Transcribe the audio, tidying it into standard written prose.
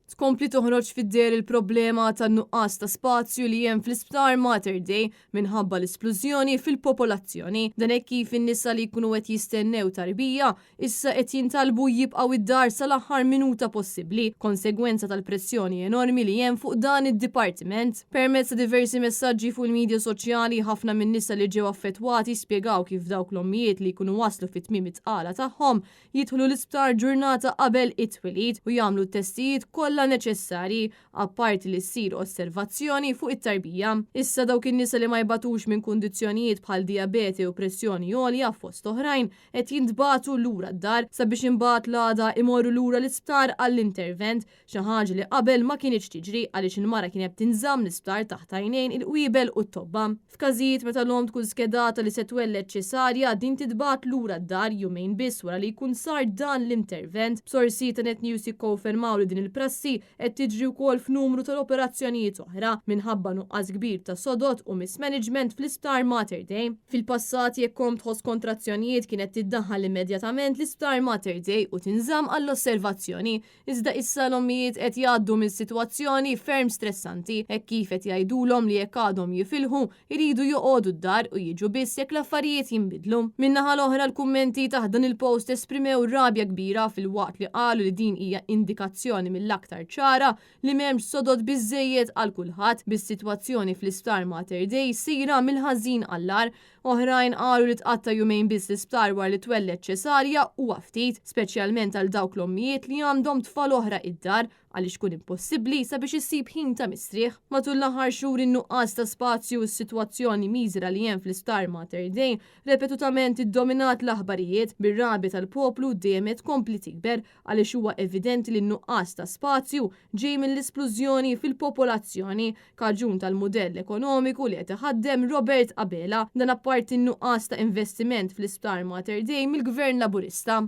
Tkompli toħroġ fid-der il-problema tan-nuqqas ta' spazju li hemm fl-isptar Mater Dei minħabba l-esplużjoni fil-popolazzjoni. Dan hekk kif in-nisa li jkunu qed jistennew tarbija issa qed jintalbu jibqgħu id-dar sal-aħħar minuta possibbli, konsegwenza tal-pressjoni enormi li hemm fuq dan id-dipartiment. Permezz ta' diversi messaġġi fuq il-medja soċjali ħafna min-nisa li ġew affettwati spjegaw kif dawk l-ommijiet li jkunu waslu fit-tmiem it-tqala tagħhom jidħlu l-isptar ġurnata qabel it-twelid u jagħmlu t-testijiet kollha neċessarji apparti li ssir osservazzjoni fuq it-tarbija. Issa dawk in-nisa li ma jbatux minn kundizzjonijiet bħal diabete u pressjoni għolja fost oħrajn qed jintbagħtu lura d-dar sabiex imbagħad l-għada imorru lura l-isptar għall-intervent, xi ħaġa li qabel ma kienx tiġri għaliex il-mara kienet tinżamm l-isptar taħt għajnejn il-qwiebel u t-tobba. F'każijiet meta l-om tkun skedata li se twellet ċesarja din titbagħat lura d-dar jumejn biss wara li jkun sar dan l-intervent. B'sorsi ta' Net News jikkonfermaw li din il-prassi qed tiġri wkoll f'numru tal-operazzjonijiet oħra minħabba nuqqas kbir ta' sodot u mismanagement fl-isptar Mater Dei. Fil-passat jekk kom tħoss kontrazzjonijiet kienet tiddaħħal immedjatament l-isptar Mater Dei u tinżamm għall-osservazzjoni. Iżda issa l-ommijiet qed jgħaddu minn sitwazzjoni ferm stressanti hekk kif qed jgħidulhom li jekk għadhom jifilħu jridu joqogħdu d-dar u jiġu biss jekk l-affarijiet jinbidlu. Min-naħa l-oħra l-kummenti taħt dan il-post esprimew rabja kbira fil-waqt li qalu li din hija indikazzjoni mill-aktar ċara li m'hemmx sodod biżżejjed għal kulħadd bis-sitwazzjoni fl-isptar Mater Dei sira mill-ħażin għall-ar. Oħrajn qalu li tqatta jumejn biss l-isptar war li twellet ċesarja huwa ftit, speċjalment għal dawk l-ommijiet li għandhom tfal oħra id-dar għaliex kun impossibbli sabiex issib ħin ta' mistrieħ. Matul l-aħħar xhur in-nuqqas ta' spazju u s-sitwazzjoni miżra li hemm fl-isptar Mater Dei repetutament iddominat l-aħbarijiet bir-rabi tal-poplu dejjem tkompli tikber għaliex huwa evidenti li n-nuqqas ta' spazju ġej mill-esplużjoni fil-popolazzjoni kaġun tal-mudell ekonomiku li qed iħaddem Robert Abela dan apparti n-nuqqas ta' investiment fl-isptar Mater Dei mill-Gvern Laburista.